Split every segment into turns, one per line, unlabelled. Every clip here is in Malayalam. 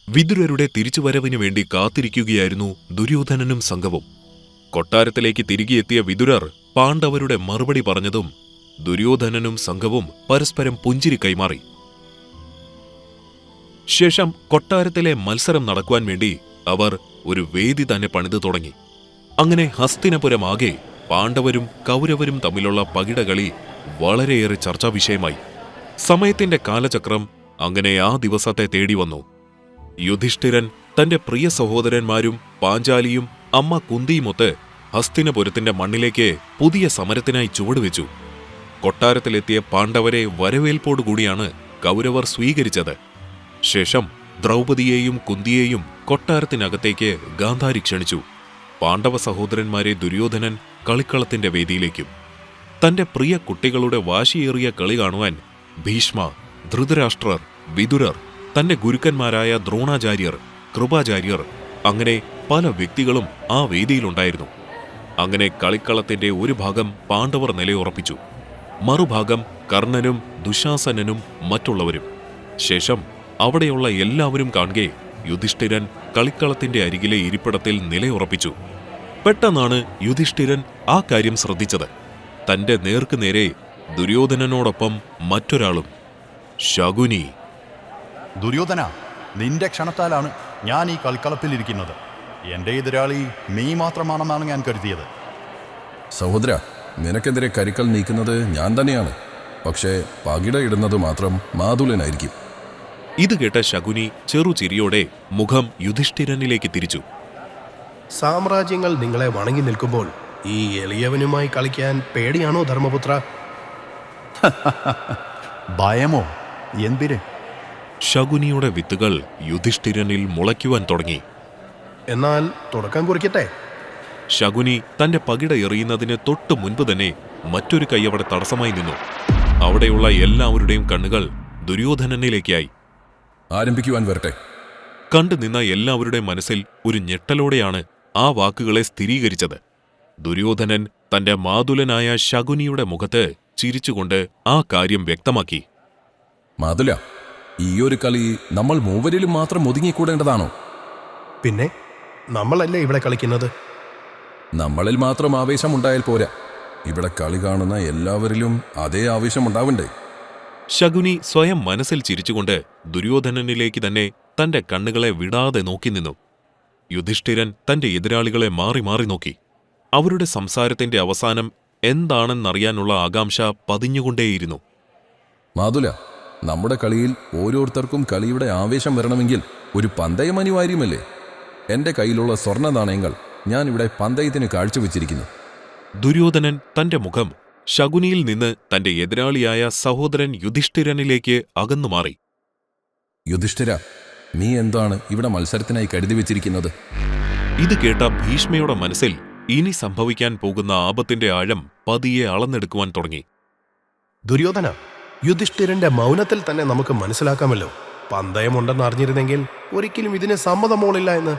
വിദുരരുടെ തിരിച്ചുവരവിനു വേണ്ടി കാത്തിരിക്കുകയായിരുന്നു ദുര്യോധനനും സംഘവും. കൊട്ടാരത്തിലേക്ക് തിരികെയെത്തിയ വിദുരർ പാണ്ഡവരുടെ മറുപടി പറഞ്ഞതും ദുര്യോധനനും സംഘവും പരസ്പരം പുഞ്ചിരി കൈമാറി. ശേഷം കൊട്ടാരത്തിലെ മത്സരം നടക്കുവാൻ വേണ്ടി അവർ ഒരു വേദി തന്നെ പണിതു തുടങ്ങി. അങ്ങനെ ഹസ്തിനപുരമാകെ പാണ്ഡവരും കൗരവരും തമ്മിലുള്ള പകിടകളി വളരെയേറെ ചർച്ചാ വിഷയമായി. സമയത്തിന്റെ കാലചക്രം അങ്ങനെ ആ ദിവസത്തെ തേടി വന്നു. യുധിഷ്ഠിരൻ തന്റെ പ്രിയ സഹോദരന്മാരും പാഞ്ചാലിയും അമ്മ കുന്തിയുമൊത്ത് ഹസ്തിനപുരത്തിന്റെ മണ്ണിലേക്ക് പുതിയ സമരത്തിനായി ചുവടുവെച്ചു. കൊട്ടാരത്തിലെത്തിയ പാണ്ഡവരെ വരവേൽപ്പോടുകൂടിയാണ് കൗരവർ സ്വീകരിച്ചത്. ശേഷം ദ്രൗപദിയെയും കുന്തിയെയും കൊട്ടാരത്തിനകത്തേക്ക് ഗാന്ധാരി ക്ഷണിച്ചു. പാണ്ഡവ സഹോദരന്മാരെ ദുര്യോധനൻ കളിക്കളത്തിന്റെ വേദിയിലേക്കും. തന്റെ പ്രിയ കുട്ടികളുടെ വാശിയേറിയ കളി കാണുവാൻ ഭീഷ്മ, ധൃതരാഷ്ട്രർ, വിദുരർ, തന്റെ ഗുരുക്കന്മാരായ ദ്രോണാചാര്യർ, കൃപാചാര്യർ, അങ്ങനെ പല വ്യക്തികളും ആ വേദിയിലുണ്ടായിരുന്നു. അങ്ങനെ കളിക്കളത്തിന്റെ ഒരു ഭാഗം പാണ്ഡവർ നിലയുറപ്പിച്ചു, മറുഭാഗം കർണനും ദുശാസനനും മറ്റുള്ളവരും. ശേഷം അവിടെയുള്ള എല്ലാവരും കാണുകെ യുധിഷ്ഠിരൻ കളിക്കളത്തിന്റെ അരികിലെ ഇരിപ്പിടത്തിൽ നിലയുറപ്പിച്ചു. പെട്ടെന്നാണ് യുധിഷ്ഠിരൻ ആ കാര്യം ശ്രദ്ധിച്ചത്. തന്റെ നേർക്കുനേരെ ദുര്യോധനനോടൊപ്പം മറ്റൊരാളും, ശകുനി.
ദുര്യോധന, നിന്റെ ക്ഷണത്താലാണ് ഞാൻ ഈ കളിക്കളത്തിലിരിക്കുന്നത്. എന്റെ എതിരാളി നീ മാത്രമാണെന്നാണ് ഞാൻ കരുതിയത്.
സഹോദര, നിനക്കെതിരെ കരിക്കൽ നീക്കുന്നത് ഞാൻ തന്നെയാണ്. പക്ഷേ പകിടയിടുന്നത് മാത്രം മാതുലനായിരിക്കും.
ഇത് കേട്ട ശകുനി ചെറുചിരിയോടെ മുഖം യുധിഷ്ഠിരനിലേക്ക് തിരിച്ചു.
സാമ്രാജ്യങ്ങൾ നിങ്ങളെ വണങ്ങി നിൽക്കുമ്പോൾ ഈ എളിയവനുമായി കളിക്കാൻ പേടിയാണോ ധർമ്മപുത്ര?
ഭയമോ? എന്തിന്?
ശകുനിയുടെ വിത്തുകൾ യുധിഷ്ഠിരനിൽ മുളയ്ക്കുവാൻ തുടങ്ങി.
എന്നാൽ തുടക്കം കുറിക്കട്ടെ.
ശകുനി തന്റെ പകിട എറിയുന്നതിന് തൊട്ടു മുൻപ് തന്നെ മറ്റൊരു കൈ അവിടെ തടസ്സമായി നിന്നു. അവിടെയുള്ള എല്ലാവരുടെയും കണ്ണുകൾ ദുര്യോധനനിലേക്കായി.
ആരംഭിക്കുവാൻ വരട്ടെ.
കണ്ടുനിന്ന എല്ലാവരുടെ മനസ്സിൽ ഒരു ഞെട്ടലോടെയാണ് ആ വാക്കുകളെ സ്ഥിരീകരിച്ചത്. ദുര്യോധനൻ തന്റെ മാതുലനായ ശകുനിയുടെ മുഖത്ത് ചിരിച്ചുകൊണ്ട് ആ കാര്യം വ്യക്തമാക്കി.
മാതുല, ഈയൊരു കളി നമ്മൾ മൂവരിലും മാത്രം ഒതുങ്ങിക്കൂടേണ്ടതാണോ?
പിന്നെ നമ്മളല്ലേ ഇവിടെ കളിക്കുന്നത്?
നമ്മളിൽ മാത്രം ആവേശമുണ്ടായാൽ പോരാ. ഇവിടെ കളി കാണുന്ന എല്ലാവരിലും അതേ ആവേശമുണ്ടാവണ്ടേ?
ശകുനി സ്വയം മനസ്സിൽ ചിരിച്ചുകൊണ്ട് ദുര്യോധനനിലേക്ക് തന്നെ തന്റെ കണ്ണുകളെ വിടാതെ നോക്കി നിന്നു. യുധിഷ്ഠിരൻ തന്റെ എതിരാളികളെ മാറി മാറി നോക്കി. അവരുടെ സംസാരത്തിന്റെ അവസാനം എന്താണെന്നറിയാനുള്ള ആകാംക്ഷ പതിഞ്ഞുകൊണ്ടേയിരുന്നു.
മാതുല, നമ്മുടെ കളിയിൽ ഓരോരുത്തർക്കും കളിയുടെ ആവേശം വരണമെങ്കിൽ ഒരു പന്തയം അനിവാര്യമല്ലേ? എന്റെ കയ്യിലുള്ള സ്വർണ്ണ നാണയങ്ങൾ ഞാനിവിടെ പന്തയത്തിന് കാഴ്ചവെച്ചിരിക്കുന്നു.
ദുര്യോധനൻ തന്റെ മുഖം ശകുനിയിൽ നിന്ന് തന്റെ എതിരാളിയായ സഹോദരൻ യുധിഷ്ഠിരനിലേക്ക് അകന്നുമാറി.
യുധിഷ്ഠിര, നീ എന്താണ് ഇവിടെ മത്സരത്തിനായി കരുതി വെച്ചിരിക്കുന്നത്?
ഇത് കേട്ട ഭീഷ്മയുടെ മനസ്സിൽ ഇനി സംഭവിക്കാൻ പോകുന്ന ആപത്തിന്റെ ആഴം പതിയെ അളന്നെടുക്കുവാൻ തുടങ്ങി.
ദുര്യോധന, യുധിഷ്ഠിരന്റെ മൗനത്തിൽ തന്നെ നമുക്ക് മനസ്സിലാക്കാമല്ലോ, പന്തയമുണ്ടെന്ന് അറിഞ്ഞിരുന്നെങ്കിൽ ഒരിക്കലും ഇതിന് സമ്മതമോളില്ല എന്ന്.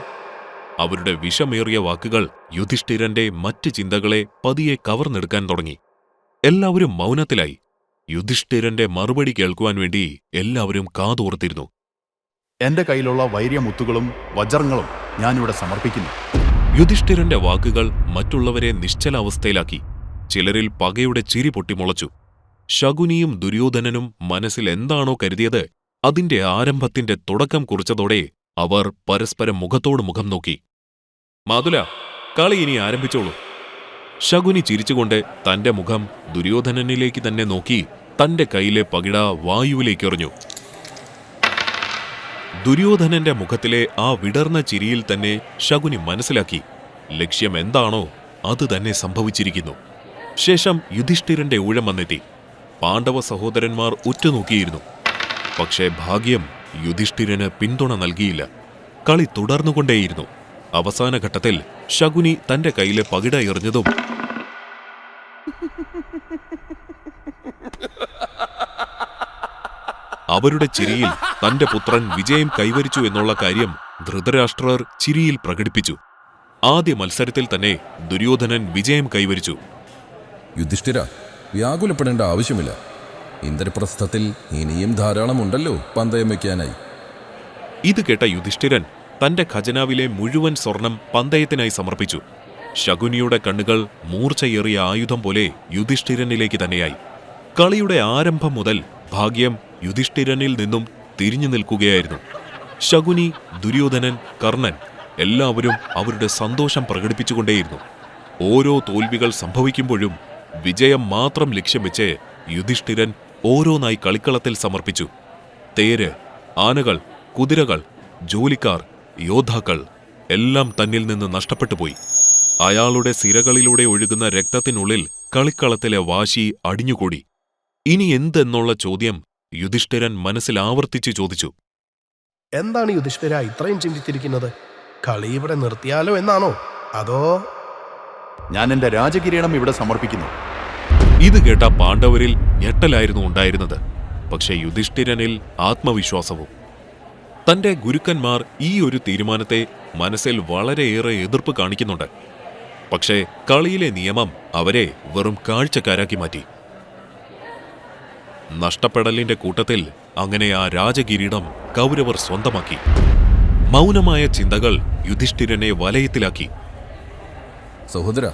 അവരുടെ വിഷമേറിയ വാക്കുകൾ യുധിഷ്ഠിരന്റെ മറ്റ് ചിന്തകളെ പതിയെ കവർന്നെടുക്കാൻ തുടങ്ങി. എല്ലാവരും മൗനത്തിലായി. യുധിഷ്ഠിരന്റെ മറുപടി കേൾക്കുവാൻ വേണ്ടി എല്ലാവരും കാതോർത്തിരുന്നു.
എന്റെ കയ്യിലുള്ള വൈര്യമുത്തുകളും വജ്രങ്ങളും ഞാനിവിടെ സമർപ്പിക്കുന്നു.
യുധിഷ്ഠിരന്റെ വാക്കുകൾ മറ്റുള്ളവരെ നിശ്ചലാവസ്ഥയിലാക്കി. ചിലരിൽ പകയുടെ ചിരി പൊട്ടിമുളച്ചു. ശകുനിയും ദുര്യോധനനും മനസ്സിൽ എന്താണോ കരുതിയത് അതിന്റെ ആരംഭത്തിന്റെ തുടക്കം കുറിച്ചതോടെ അവർ പരസ്പരം മുഖത്തോട് മുഖം നോക്കി. മാതുല, കളി ഇനി ആരംഭിച്ചോളൂ. ശകുനി ചിരിച്ചുകൊണ്ട് തന്റെ മുഖം ദുര്യോധനനിലേക്ക് തന്നെ നോക്കി തന്റെ കയ്യിലെ പകിട വായുവിലേക്കെറിഞ്ഞു. ദുര്യോധനന്റെ മുഖത്തിലെ ആ വിടർന്ന ചിരിയിൽ തന്നെ ശകുനി മനസ്സിലാക്കി, ലക്ഷ്യം എന്താണോ അത് തന്നെ സംഭവിച്ചിരിക്കുന്നു. ശേഷം യുധിഷ്ഠിരന്റെ ഊഴം വന്നെത്തി. പാണ്ഡവ സഹോദരന്മാർ ഉറ്റുനോക്കിയിരുന്നു. പക്ഷേ ഭാഗ്യം യുധിഷ്ഠിരന് പിന്തുണ നൽകിയില്ല. കളി തുടർന്നുകൊണ്ടേയിരുന്നു. അവസാന ഘട്ടത്തിൽ ശകുനി തന്റെ കയ്യിലെ പകിട എറിഞ്ഞതും അവരുടെ ചിരിയിൽ തന്റെ പുത്രൻ വിജയം കൈവരിച്ചു എന്നുള്ള കാര്യം ധൃതരാഷ്ട്രർ ചിരിയിൽ പ്രകടിപ്പിച്ചു. ആദ്യ മത്സരത്തിൽ തന്നെ ദുര്യോധനൻ വിജയം കൈവരിച്ചു.
യുധിഷ്ഠിര, വ്യാകുലപ്പെടേണ്ട ആവശ്യമില്ല. ഇന്ദ്രപ്രസ്ഥത്തിൽ ഇനിയും ധാരാളമുണ്ടല്ലോ പന്തയം വയ്ക്കാനായി.
ഇത് കേട്ട യുധിഷ്ഠിരൻ തന്റെ ഖജനാവിലെ മുഴുവൻ സ്വർണം പന്തയത്തിനായി സമർപ്പിച്ചു. ശകുനിയുടെ കണ്ണുകൾ മൂർച്ചയേറിയ ആയുധം പോലെ യുധിഷ്ഠിരനിലേക്ക് തന്നെയായി. കളിയുടെ ആരംഭം മുതൽ ഭാഗ്യം യുധിഷ്ഠിരനിൽ നിന്നും തിരിഞ്ഞു നിൽക്കുകയായിരുന്നു. ശകുനി, ദുര്യോധനൻ, കർണൻ എല്ലാവരും അവരുടെ സന്തോഷം പ്രകടിപ്പിച്ചുകൊണ്ടേയിരുന്നു. ഓരോ തോൽവികൾ സംഭവിക്കുമ്പോഴും വിജയം മാത്രം ലക്ഷ്യം വെച്ച് യുധിഷ്ഠിരൻ ഓരോന്നായി കളിക്കളത്തിൽ സമർപ്പിച്ചു. തേര്, ആനകൾ, കുതിരകൾ, ജോലിക്കാർ, യോദ്ധാക്കൾ എല്ലാം തന്നിൽ നിന്ന് നഷ്ടപ്പെട്ടുപോയി. അയാളുടെ സിരകളിലൂടെ ഒഴുകുന്ന രക്തത്തിനുള്ളിൽ കളിക്കളത്തിലെ വാശി അടിഞ്ഞുകൂടി. ഇനി എന്തെന്നുള്ള ചോദ്യം യുധിഷ്ഠിരൻ മനസ്സിൽ ആവർത്തിച്ചു ചോദിച്ചു.
എന്താണ് യുധിഷ്ഠിര ഇത്രയും ചിന്തിച്ചിരിക്കുന്നത്? കളി ഇവിടെ നിർത്തിയാലോ എന്നാണോ? അതോ
ഞാൻ എൻ്റെ രാജകിരീടം ഇവിടെ സമർപ്പിക്കുന്നു.
ഇത് കേട്ട പാണ്ഡവരിൽ ഞെട്ടലായിരുന്നു ഉണ്ടായിരുന്നത്. പക്ഷെ യുധിഷ്ഠിരനിൽ ആത്മവിശ്വാസവും. തന്റെ ഗുരുക്കന്മാർ ഈ ഒരു തീരുമാനത്തെ മനസ്സിൽ വളരെയേറെ എതിർപ്പ് കാണിക്കുന്നുണ്ട്. പക്ഷേ കളിയിലെ നിയമം അവരെ വെറും കാഴ്ചക്കാരാക്കി മാറ്റി. നഷ്ടപ്പെടലിന്റെ കൂട്ടത്തിൽ അങ്ങനെ ആ രാജകിരീടം കൗരവർ സ്വന്തമാക്കി. മൗനമായ ചിന്തകൾ യുധിഷ്ഠിരനെ വലയത്തിലാക്കി.
സഹോദര,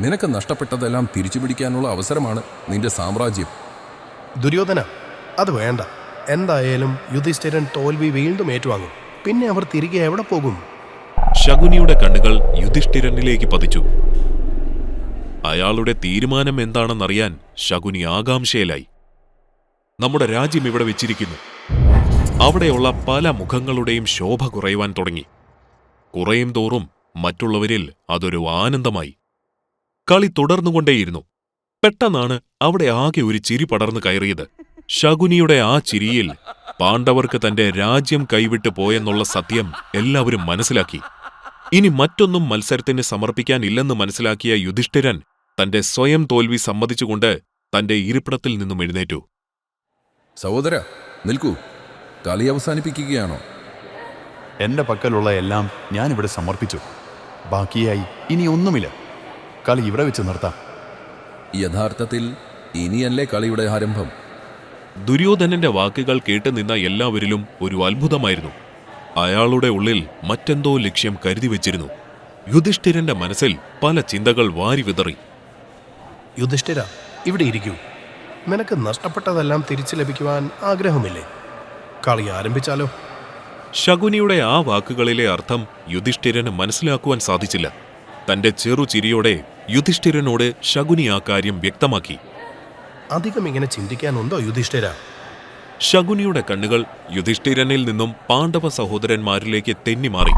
നിനക്ക് നഷ്ടപ്പെട്ടതെല്ലാം തിരിച്ചുപിടിക്കാനുള്ള അവസരമാണ് നിന്റെ സാമ്രാജ്യം.
ദുര്യോധന, അത് വേണ്ട. എന്തായാലും യുധിഷ്ഠിരൻ തോൽവി വീണ്ടും ഏറ്റുവാങ്ങും. പിന്നെ അവർ തിരികെ എവിടെ പോകും?
ശകുനിയുടെ കണ്ണുകൾ യുധിഷ്ഠിരനിലേക്ക് പതിച്ചു. അയാളുടെ തീരുമാനം എന്താണെന്നറിയാൻ ശകുനി ആകാംക്ഷയിലായി. നമ്മുടെ രാജ്യം ഇവിടെ വെച്ചിരിക്കുന്നു. അവിടെയുള്ള പല മുഖങ്ങളുടെയും ശോഭ കുറയുവാൻ തുടങ്ങി. കുറയും തോറും മറ്റുള്ളവരിൽ അതൊരു ആനന്ദമായി. കളി തുടർന്നുകൊണ്ടേയിരുന്നു. പെട്ടെന്നാണ് അവിടെ ആകെ ഒരു ചിരി പടർന്നു കയറിയത്. ശകുനിയുടെ ആ ചിരിയിൽ പാണ്ഡവർക്ക് തന്റെ രാജ്യം കൈവിട്ടു പോയെന്നുള്ള സത്യം എല്ലാവരും മനസ്സിലാക്കി. ഇനി മറ്റൊന്നും മത്സരത്തിന് സമർപ്പിക്കാനില്ലെന്ന് മനസ്സിലാക്കിയ യുധിഷ്ഠിരൻ തന്റെ സ്വയം തോൽവി സമ്മതിച്ചുകൊണ്ട് തന്റെ ഇരിപ്പിടത്തിൽ നിന്നും എഴുന്നേറ്റു.
സഹോദര, നിൽക്കൂ. കളി അവസാനിപ്പിക്കുകയാണോ?
എൻ്റെ പക്കലുള്ള എല്ലാം ഞാനിവിടെ സമർപ്പിച്ചു. ബാക്കിയായി ഇനി ഒന്നുമില്ല. കളി ഇവിടെ വെച്ച് നിർത്താം.
യഥാർത്ഥത്തിൽ ഇനിയല്ലേ കളിയുടെ ആരംഭം?
ദുര്യോധനന്റെ വാക്കുകൾ കേട്ടുനിന്ന എല്ലാവരിലും ഒരു അത്ഭുതമായിരുന്നു. അയാളുടെ ഉള്ളിൽ മറ്റെന്തോ ലക്ഷ്യം കരുതി വച്ചിരുന്നു. യുധിഷ്ഠിരന്റെ മനസ്സിൽ പല ചിന്തകൾ വാരിവിതറി.
യുധിഷ്ഠിര, ഇവിടെ ഇരിക്കൂ. നിനക്ക് നഷ്ടപ്പെട്ടതെല്ലാം തിരിച്ചു ലഭിക്കുവാൻ ആഗ്രഹമില്ലേ? കളി ആരംഭിച്ചാലോ?
ശകുനിയുടെ ആ വാക്കുകളിലെ അർത്ഥം യുധിഷ്ഠിരന് മനസ്സിലാക്കുവാൻ സാധിച്ചില്ല. തന്റെ ചെറുചിരിയോടെ യുധിഷ്ഠിരനോട് ശകുനി ആ കാര്യം വ്യക്തമാക്കി.
അധികം ഇങ്ങനെ ചിന്തിക്കാനുണ്ടോ യുധിഷ്ഠിര?
ശകുനിയുടെ കണ്ണുകൾ യുധിഷ്ഠിരനിൽ നിന്നും പാണ്ഡവ സഹോദരന്മാരിലേക്ക് തെന്നിമാറി.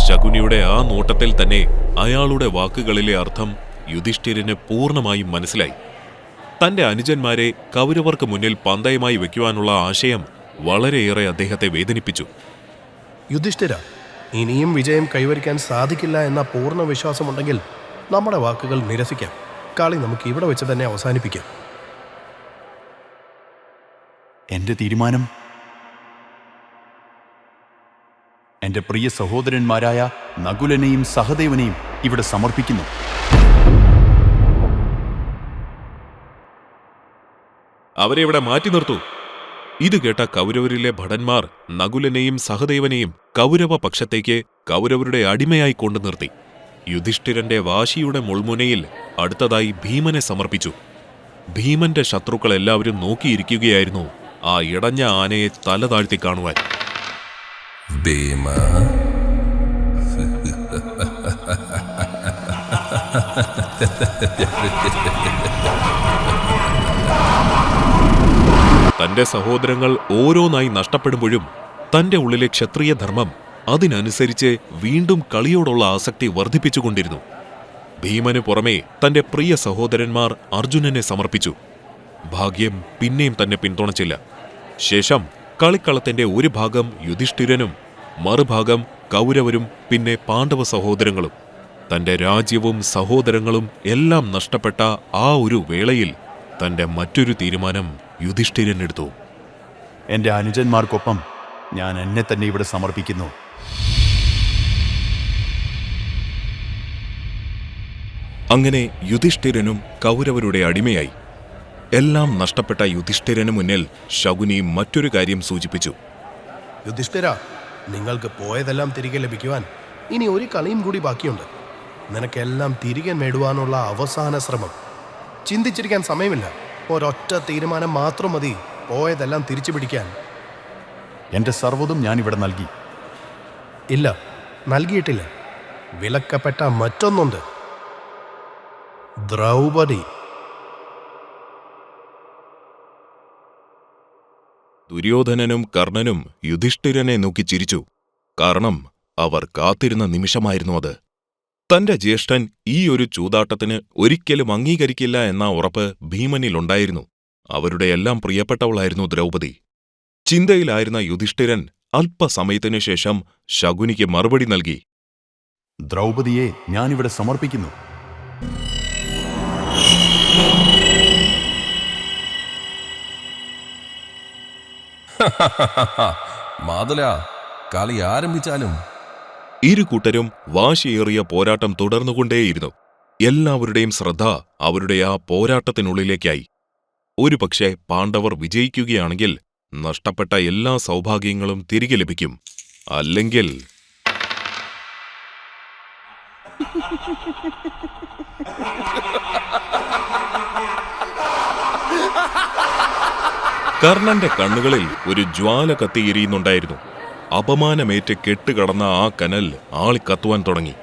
ശകുനിയുടെ ആ നോട്ടത്തിൽ തന്നെ അയാളുടെ വാക്കുകളിലെ അർത്ഥം യുധിഷ്ഠിരന് പൂർണ്ണമായും മനസ്സിലായി. തന്റെ അനുജന്മാരെ കൗരവർക്ക് മുന്നിൽ പന്തയമായി വയ്ക്കുവാനുള്ള ആശയം വളരെയേറെ അദ്ദേഹത്തെ വേദനിപ്പിച്ചു.
യുധിഷ്ഠിര, ഇനിയും വിജയം കൈവരിക്കാൻ സാധിക്കില്ല എന്ന പൂർണ്ണ വിശ്വാസമുണ്ടെങ്കിൽ നമ്മുടെ വാക്കുകൾ നിരസിക്കാം. കളി നമുക്ക് ഇവിടെ വെച്ച് തന്നെ അവസാനിപ്പിക്കാം.
എൻ്റെ തീരുമാനം എൻ്റെ പ്രിയ സഹോദരന്മാരായ നകുലനെയും സഹദേവനെയും ഇവിടെ സമർപ്പിക്കുന്നു.
അവരെ ഇവിടെ മാറ്റി നിർത്തൂ. ഇത് കേട്ട കൗരവരിലെ ഭടന്മാർ നകുലനെയും സഹദേവനെയും കൗരവ പക്ഷത്തേക്ക് കൗരവരുടെ അടിമയായി കൊണ്ടു നിർത്തി. യുധിഷ്ഠിരന്റെ വാശിയുടെ മുൾമുനയിൽ അടുത്തതായി ഭീമനെ സമർപ്പിച്ചു. ഭീമന്റെ ശത്രുക്കൾ എല്ലാവരും നോക്കിയിരിക്കുകയായിരുന്നു ആ ഇടഞ്ഞ ആനയെ തല താഴ്ത്തി കാണുവാൻ.
ഭീമ,
തന്റെ സഹോദരങ്ങൾ ഓരോന്നായി നഷ്ടപ്പെടുമ്പോഴും തന്റെ ഉള്ളിലെ ക്ഷത്രിയ ധർമ്മം അതിനനുസരിച്ച് വീണ്ടും കളിയോടുള്ള ആസക്തി വർദ്ധിപ്പിച്ചുകൊണ്ടിരുന്നു. ഭീമന് പുറമേ തന്റെ പ്രിയ സഹോദരന്മാർ അർജുനനെ സമർപ്പിച്ചു. ഭാഗ്യം പിന്നെയും തന്നെ പിന്തുണച്ചില്ല. ശേഷം കളിക്കളത്തിന്റെ ഒരു ഭാഗം യുധിഷ്ഠിരനും മറുഭാഗം കൗരവരും പിന്നെ പാണ്ഡവ സഹോദരങ്ങളും. തന്റെ രാജ്യവും സഹോദരങ്ങളും എല്ലാം നഷ്ടപ്പെട്ട ആ ഒരു വേളയിൽ തന്റെ മറ്റൊരു തീരുമാനം യുധിഷ്ഠിരനെടുത്തു.
എൻ്റെ അനുജന്മാർക്കൊപ്പം ഞാൻ എന്നെ തന്നെ ഇവിടെ സമർപ്പിക്കുന്നു.
അങ്ങനെ യുധിഷ്ഠിരനും കൗരവരുടെ അടിമയായി. എല്ലാം നഷ്ടപ്പെട്ട യുധിഷ്ഠിരന് മുന്നിൽ ശകുനി മറ്റൊരു കാര്യം സൂചിപ്പിച്ചു.
യുധിഷ്ഠിര, നിങ്ങൾക്ക് പോയതെല്ലാം തിരികെ ലഭിക്കുവാൻ ഇനി ഒരു കളിയും കൂടി ബാക്കിയുണ്ട്. നിനക്കെല്ലാം തിരികെ നേടുവാനുള്ള അവസാന ശ്രമം. ചിന്തിച്ചിരിക്കാൻ സമയമില്ല. ഒരൊറ്റ തീരുമാനം മാത്രം മതി പോയതെല്ലാം തിരിച്ചു പിടിക്കാൻ.
എൻ്റെ സർവ്വതും ഞാനിവിടെ നൽകി.
ഇല്ല, നൽകിയിട്ടില്ല. വിലക്കപ്പെട്ട മറ്റൊന്നുണ്ട്. ദ്രൗപദി.
ദുര്യോധനനും കർണനും യുധിഷ്ഠിരനെ നോക്കി ചിരിച്ചു. കാരണം അവർ കാത്തിരുന്ന നിമിഷമായിരുന്നു അത്. തന്റെ ജ്യേഷ്ഠൻ ഈ ഒരു ചൂതാട്ടത്തിന് ഒരിക്കലും അംഗീകരിക്കില്ല എന്ന ഉറപ്പ് ഭീമനിലുണ്ടായിരുന്നു. അവരുടെ എല്ലാം പ്രിയപ്പെട്ടവളായിരുന്നു ദ്രൗപദി. ചിന്തയിലായിരുന്ന യുധിഷ്ഠിരൻ അല്പസമയത്തിനു ശേഷം ശകുനിക്ക് മറുപടി നൽകി.
ദ്രൗപദിയെ ഞാനിവിടെ സമർപ്പിക്കുന്നു.
മാതുല, കളി ആരംഭിച്ചാലും.
ഇരു കൂട്ടരും വാശിയേറിയ പോരാട്ടം തുടർന്നുകൊണ്ടേയിരുന്നു. എല്ലാവരുടെയും ശ്രദ്ധ അവരുടെ ആ പോരാട്ടത്തിനുള്ളിലേക്കായി. ഒരുപക്ഷെ പാണ്ഡവർ വിജയിക്കുകയാണെങ്കിൽ നഷ്ടപ്പെട്ട എല്ലാ സൗഭാഗ്യങ്ങളും തിരികെ ലഭിക്കും. അല്ലെങ്കിൽ കർണന്റെ കണ്ണുകളിൽ ഒരു ജ്വാല കത്തിയെരിയുന്നുണ്ടായിരുന്നു. അപമാനമേറ്റ് കെട്ടുകടന്ന ആ കനൽ ആളിക്കത്തുവാൻ തുടങ്ങി.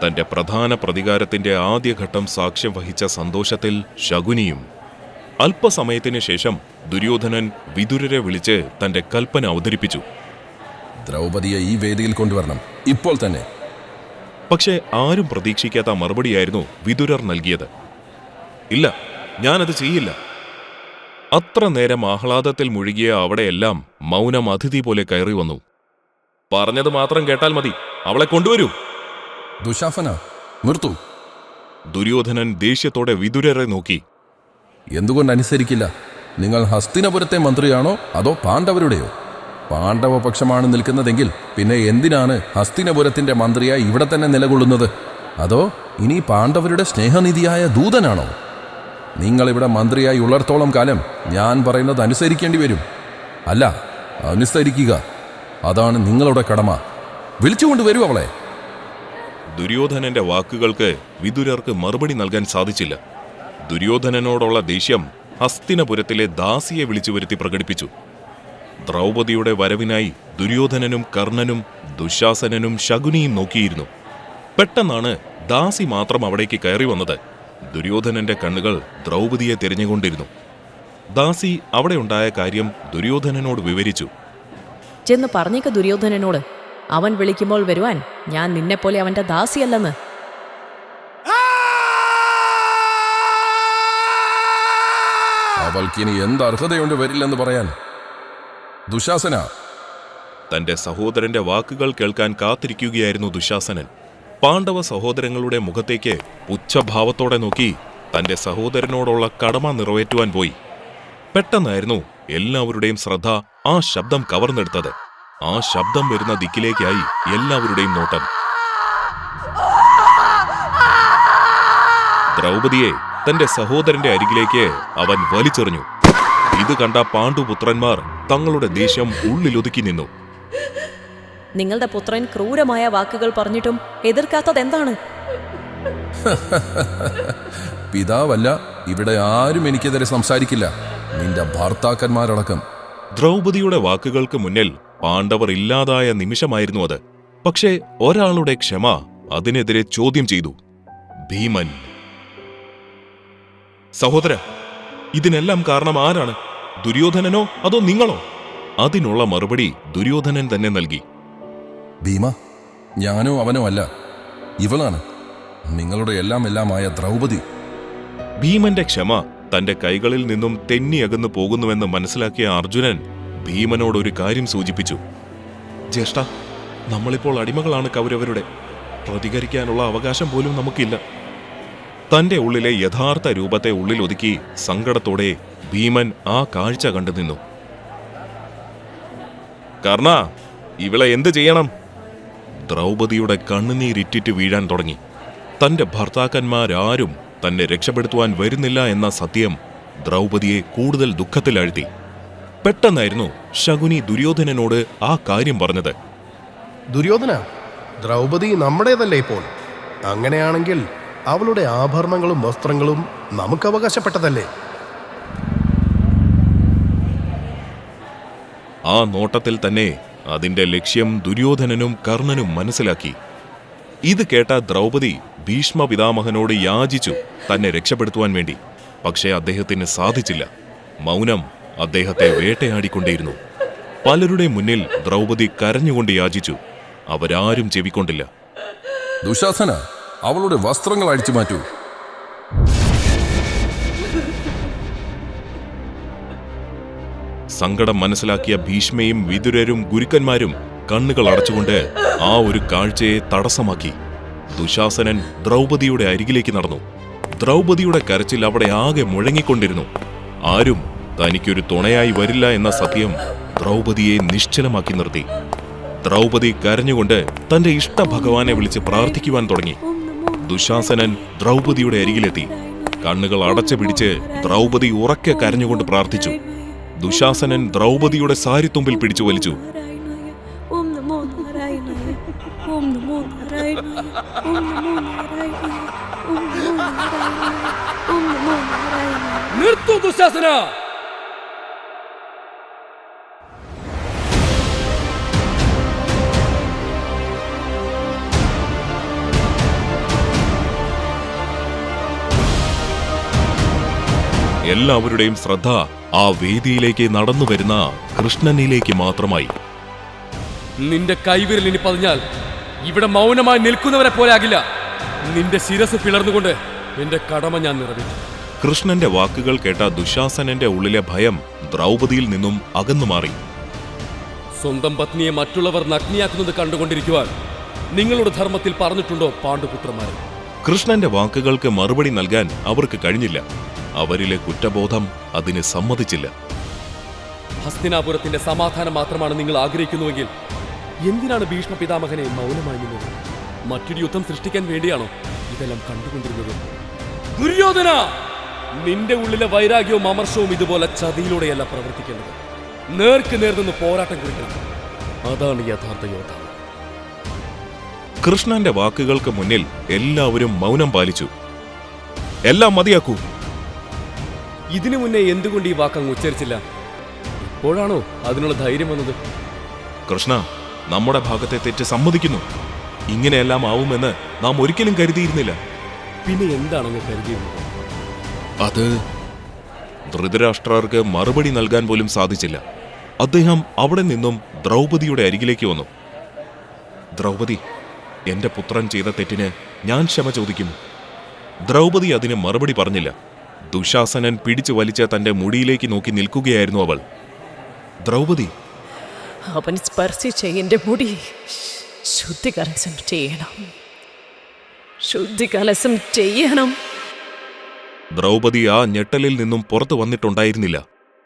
തന്റെ പ്രധാന പ്രതികാരത്തിന്റെ ആദ്യഘട്ടം സാക്ഷ്യം വഹിച്ച സന്തോഷത്തിൽ ശകുനിയും. അല്പസമയത്തിനു ശേഷം ദുര്യോധനൻ വിതുരരെ വിളിച്ച് തന്റെ കൽപ്പന അവതരിപ്പിച്ചു.
ദ്രൗപദിയെ ഈ വേദിയിൽ കൊണ്ടുവരണം, ഇപ്പോൾ തന്നെ.
പക്ഷേ ആരും പ്രതീക്ഷിക്കാത്ത മറുപടിയായിരുന്നു വിതുരർ നൽകിയത്. ഇല്ല, ഞാനത് ചെയ്യില്ല. അത്ര നേരം ആഹ്ലാദത്തിൽ മുഴുകിയ അവിടെയെല്ലാം മൗനം അതിഥി പോലെ കയറി വന്നു. പറഞ്ഞത് മാത്രം കേട്ടാൽ മതി, അവളെ കൊണ്ടുവരൂ.
ദുശാസന, നിർത്തു.
ദുര്യോധനൻ ദേഷ്യത്തോടെ വിതുരരെ നോക്കി.
എന്തുകൊണ്ട് അനുസരിക്കില്ല? നിങ്ങൾ ഹസ്തിനപുരത്തെ മന്ത്രിയാണോ അതോ പാണ്ഡവരുടെയോ? പാണ്ഡവപക്ഷമാണ് നിൽക്കുന്നതെങ്കിൽ പിന്നെ എന്തിനാണ് ഹസ്തിനപുരത്തിന്റെ മന്ത്രിയായി ഇവിടെ തന്നെ നിലകൊള്ളുന്നത്? അതോ ഇനി പാണ്ഡവരുടെ സ്നേഹനിധിയായ ദൂതനാണോ? നിങ്ങളിവിടെ മന്ത്രിയായി ഉള്ളിടത്തോളം കാലം ഞാൻ പറയുന്നത് അനുസരിക്കേണ്ടി വരും. അല്ല, അനുസരിക്കുക. അതാണ് നിങ്ങളുടെ കടമ. വിളിച്ചുകൊണ്ടുവരൂ അവളെ.
ദുര്യോധനന്റെ വാക്കുകൾക്ക് വിതുരർക്ക് മറുപടി നൽകാൻ സാധിച്ചില്ല. ദുര്യോധനനോടുള്ള ദേഷ്യം ഹസ്തിനപുരത്തിലെ ദാസിയെ വിളിച്ചുവരുത്തി പ്രകടിപ്പിച്ചു. ദ്രൗപദിയുടെ വരവിനായി ദുര്യോധനനും കർണനും ദുശാസനനും ശകുനിയും നോക്കിയിരുന്നു. പെട്ടെന്നാണ് ദാസി മാത്രം അവിടേക്ക് കയറി വന്നത്. ദുര്യോധനന്റെ കണ്ണുകൾ ദ്രൗപദിയെ തിരഞ്ഞുകൊണ്ടിരുന്നു. ദാസി അവിടെയുണ്ടായ കാര്യം ദുര്യോധനനോട് വിവരിച്ചു.
ചെന്ന് പറഞ്ഞേക്ക് ദുര്യോധനനോട്, അവൻ വിളിക്കുമ്പോൾ വരുവാൻ ഞാൻ നിന്നെപ്പോലെ അവന്റെ ദാസിയല്ലെന്ന്.
അവൾക്കിനി എന്ത് അർഹതയുണ്ട് വരില്ലെന്ന് പറയാൻ? ദുശാസന.
തന്റെ സഹോദരന്റെ വാക്കുകൾ കേൾക്കാൻ കാത്തിരിക്കുകയായിരുന്നു ദുശാസനൻ. പാണ്ഡവ സഹോദരങ്ങളുടെ മുഖത്തേക്ക് പുച്ഛഭാവത്തോടെ നോക്കി തന്റെ സഹോദരനോടുള്ള കടമ നിറവേറ്റുവാൻ പോയി. പെട്ടെന്നായിരുന്നു എല്ലാവരുടെയും ശ്രദ്ധ ആ ശബ്ദം കവർന്നെടുത്തത്. ആ ശബ്ദം വരുന്ന ദിക്കിലേക്കായി എല്ലാവരുടെയും നോട്ടം. ദ്രൗപദിയെ തന്റെ സഹോദരന്റെ അരികിലേക്ക് അവൻ വലിച്ചെറിഞ്ഞു. ഇത് കണ്ട പാണ്ഡുപുത്രന്മാർ തങ്ങളുടെ ദേഷ്യം ഉള്ളിലൊതുക്കി നിന്നു.
നിങ്ങളുടെ പുത്രൻ ക്രൂരമായ വാക്കുകൾ പറഞ്ഞിട്ടും എതിർക്കാത്തതെന്താണ്?
പിതാവല്ല, ഇവിടെ ആരും എനിക്കെതിരെ സംസാരിക്കില്ല, നിന്റെ ഭർത്താക്കന്മാരടക്കം.
ദ്രൗപദിയുടെ വാക്കുകൾക്ക് മുന്നിൽ പാണ്ഡവർ ഇല്ലാതായ നിമിഷമായിരുന്നു അത്. പക്ഷേ ഒരാളുടെ ക്ഷമ അതിനെതിരെ ചോദ്യം ചെയ്തു. ഭീമൻ. സഹോദര, ഇതിനെല്ലാം കാരണം ആരാണ്? ദുര്യോധനനോ അതോ നിങ്ങളോ? അതിനുള്ള മറുപടി ദുര്യോധനൻ തന്നെ നൽകി.
ഭീമ, ഞാനോ അവനോ അല്ല, ഇവളാണ്, നിങ്ങളുടെ എല്ലാമായ ദ്രൗപദി.
ഭീമന്റെ ക്ഷമ തന്റെ കൈകളിൽ നിന്നും തെന്നിയകന്നു പോകുന്നുവെന്ന് മനസ്സിലാക്കിയ അർജുനൻ ഭീമനോടൊരു കാര്യം സൂചിപ്പിച്ചു. ജ്യേഷ്ഠ, നമ്മളിപ്പോൾ അടിമകളാണ് കൗരവരുടെ. പ്രതികരിക്കാനുള്ള അവകാശം പോലും നമുക്കില്ല. തന്റെ ഉള്ളിലെ യഥാർത്ഥ രൂപത്തെ ഉള്ളിലൊതുക്കി സങ്കടത്തോടെ ഭീമൻ ആ കാഴ്ച കണ്ടു നിന്നു. കർണ, ഇവളെ എന്ത് ചെയ്യണം? ദ്രൗപദിയുടെ കണ്ണുനീരിറ്റിറ്റ് വീഴാൻ തുടങ്ങി. തന്റെ ഭർത്താക്കന്മാരാരും തന്നെ രക്ഷപ്പെടുത്തുവാൻ വരുന്നില്ല എന്ന സത്യം ദ്രൗപദിയെ കൂടുതൽ ദുഃഖത്തിലാഴ്ത്തി. പെട്ടെന്നായിരുന്നു ശകുനി ദുര്യോധനനോട് ആ കാര്യം പറഞ്ഞത്.
ദുര്യോധന, ദ്രൗപദി നമ്മുടേതല്ലേ ഇപ്പോൾ? അങ്ങനെയാണെങ്കിൽ അവളുടെ ആഭരണങ്ങളും വസ്ത്രങ്ങളും നമുക്ക് അവകാശപ്പെട്ടതല്ലേ?
ആ നോട്ടത്തിൽ തന്നെ അതിന്റെ ലക്ഷ്യം ദുര്യോധനനും കർണനും മനസ്സിലാക്കി. ഇത് കേട്ട ദ്രൗപദി ഭീഷ്മ പിതാമഹനോട് യാചിച്ചു തന്നെ രക്ഷപ്പെടുത്തുവാൻ വേണ്ടി. പക്ഷേ അദ്ദേഹത്തിന് സാധിച്ചില്ല. മൗനം അദ്ദേഹത്തെ വേട്ടയാടിക്കൊണ്ടേയിരുന്നു. പലരുടെ മുന്നിൽ ദ്രൗപദി കരഞ്ഞുകൊണ്ട് യാചിച്ചു. അവരാരും ചെവിക്കൊണ്ടില്ല.
ദുശാസന, അവളുടെ വസ്ത്രങ്ങൾ അഴിച്ചു മാറ്റൂ.
സങ്കടം മനസ്സിലാക്കിയ ഭീഷ്മയും വിതുരരും ഗുരുക്കന്മാരും കണ്ണുകൾ അടച്ചുകൊണ്ട് ആ ഒരു കാഴ്ചയെ തടസ്സമാക്കി. ദുശാസനൻ ദ്രൗപദിയുടെ അരികിലേക്ക് നടന്നു. ദ്രൗപദിയുടെ കരച്ചിൽ അവിടെ ആകെ മുഴങ്ങിക്കൊണ്ടിരുന്നു. ആരും തനിക്കൊരു തുണയായി വരില്ല എന്ന സത്യം ദ്രൗപദിയെ നിശ്ചലമാക്കി നിർത്തി. ദ്രൗപദി കരഞ്ഞുകൊണ്ട് തന്റെ ഇഷ്ട ഭഗവാനെ വിളിച്ച് പ്രാർത്ഥിക്കുവാൻ തുടങ്ങി. ദുശാസനൻ ദ്രൗപദിയുടെ അരികിലെത്തി. കണ്ണുകൾ അടച്ചു പിടിച്ച് ദ്രൗപദി ഉറക്കെ കരഞ്ഞുകൊണ്ട് പ്രാർത്ഥിച്ചു. ദുശാസനൻ ദ്രൗപദിയുടെ സാരിത്തുമ്പിൽ പിടിച്ചു വലിച്ചു.
നിർത്തൂ ദുശാസന!
എല്ലാവരുടെയും ശ്രദ്ധ ആ വേദിയിലേക്ക് നടന്നു വരുന്ന കൃഷ്ണനിലേക്ക് മാത്രമായി.
നിന്റെ കൈവിരൽ ഇനി പതിഞ്ഞാൽ ഇവിടെ മൗനമായി നിൽക്കുന്നവരെ പോലെ ആകില്ല. നിന്റെ ശിരസ് പിളർന്നുകൊണ്ട് എന്റെ കടമ ഞാൻ നിറവേറ്റും.
കൃഷ്ണന്റെ വാക്കുകൾ കേട്ട ദുശാസനന്റെ ഉള്ളിലെ ഭയം ദ്രൗപദിയിൽ നിന്നും അകന്നു മാറി.
സ്വന്തം പത്നിയെ മറ്റുള്ളവർ നഗ്നിയാക്കുന്നത് കണ്ടുകൊണ്ടിരിക്കുവാൻ നിങ്ങളുടെ ധർമ്മത്തിൽ പറഞ്ഞിട്ടുണ്ടോ പാണ്ഡുപുത്രന്മാരെ?
കൃഷ്ണന്റെ വാക്കുകൾക്ക് മറുപടി നൽകാൻ അവർക്ക് കഴിഞ്ഞില്ല. അവരിലെ കുറ്റബോധം അതിന് സമ്മതിച്ചില്ല.
ഹസ്തിനാപുരത്തിന്റെ സമാധാനം മാത്രമാണ് നിങ്ങൾ ആഗ്രഹിക്കുന്നുവെങ്കിൽ എന്തിനാണ് ഭീഷ്മ പിതാമഹനെ മൗനമായി നിന്നത്? മറ്റൊരു യുദ്ധം സൃഷ്ടിക്കാൻ വേണ്ടിയാണോ ഇതെല്ലാം കണ്ടുകൊണ്ടിരുന്നത്? ദുര്യോധന, നിന്റെ ഉള്ളിലെ വൈരാഗ്യവും അമർഷവും ഇതുപോലെ ചതിയിലൂടെയല്ല പ്രവർത്തിക്കേണ്ടത്. നേർക്ക് നേർ നിന്ന് പോരാട്ടം കുറിക്കണം. അതാണ് യഥാർത്ഥ യോദ്ധാവ്.
കൃഷ്ണന്റെ വാക്കുകൾക്ക് മുന്നിൽ എല്ലാവരും മൗനം പാലിച്ചു. എല്ലാം മതിയാക്കൂ.
ഇതിനു മുന്നേ എന്തുകൊണ്ട് ഈ വാക്കങ്ങ് ഉച്ചരിച്ചില്ല? ഇപ്പോഴാണോ അതിനുള്ള ധൈര്യം വന്നത്?
കൃഷ്ണ, നമ്മുടെ ഭാഗത്തെ തെറ്റ് സമ്മതിക്കുന്നു. ഇങ്ങനെയെല്ലാം ആവുമെന്ന് നാം ഒരിക്കലും കരുതിയിരുന്നില്ല.
പിന്നെ എന്താണെന്ന് കരുതിയിരുന്നത്?
അത് ധൃതരാഷ്ട്രർക്ക് മറുപടി നൽകാൻ പോലും സാധിച്ചില്ല. അദ്ദേഹം അവിടെ നിന്നും ദ്രൗപദിയുടെ അരികിലേക്ക് വന്നു. ദ്രൗപദി, എന്റെ പുത്രൻ ചെയ്ത തെറ്റിന് ഞാൻ ക്ഷമ ചോദിക്കുന്നു. ദ്രൗപദി അതിന് മറുപടി പറഞ്ഞില്ല. ദുശാസനൻ പിടിച്ചു വലിച്ച തന്റെ മുടിയിലേക്ക് നോക്കി നിൽക്കുകയായിരുന്നു അവൾ. ദ്രൗപദി,
അവൻ സ്പർശിച്ച എന്റെ മുടി ശുദ്ധികലശം ചെയ്യണം, ശുദ്ധികലശം ചെയ്യണം.
ദ്രൗപദി ആ ഞെട്ടലിൽ നിന്നും പുറത്തു വന്നിട്ടുണ്ടായിരുന്നില്ല.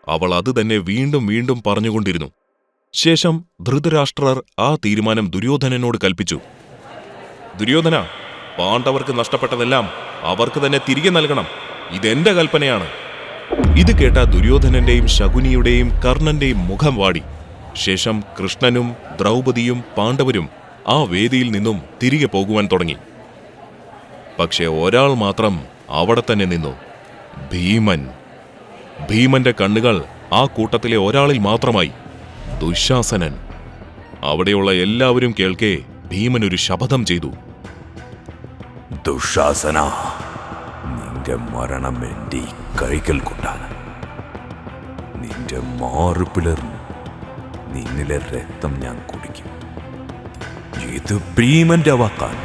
അവൾ അത് തന്നെ വീണ്ടും വീണ്ടും പറഞ്ഞുകൊണ്ടിരുന്നു. ശേഷം ധൃതരാഷ്ട്രർ ആ തീരുമാനം ദുര്യോധനനോട് കൽപ്പിച്ചു. ദുര്യോധന, പാണ്ഡവർക്ക് നഷ്ടപ്പെട്ടതെല്ലാം അവർക്ക് തന്നെ തിരികെ നൽകണം. ഇതെന്റെ കൽപ്പനയാണ്. ഇത് കേട്ട ദുര്യോധനന്റെയും ശകുനിയുടെയും കർണന്റെയും മുഖം വാടി. ശേഷം കൃഷ്ണനും ദ്രൗപദിയും പാണ്ഡവരും ആ വേദിയിൽ നിന്നും തിരികെ പോകുവാൻ തുടങ്ങി. പക്ഷെ ഒരാൾ മാത്രം അവിടെ തന്നെ നിന്നു. ഭീമൻ. ഭീമന്റെ കണ്ണുകൾ ആ കൂട്ടത്തിലെ ഒരാളിൽ മാത്രമായി. ദുശാസനൻ. അവിടെയുള്ള എല്ലാവരും കേൾക്കെ ഭീമൻ ഒരു ശപഥം ചെയ്തു.
ദുശാസന, നിന്റെ മരണം എന്റെ കൈകൾ കൊണ്ടാണ്. നിന്റെ മാറു പിളർന്നു നിന്നിലെ രക്തം ഞാൻ കുടിക്കും. ഇത് ഭീമന്റെ വാക്കാണ്.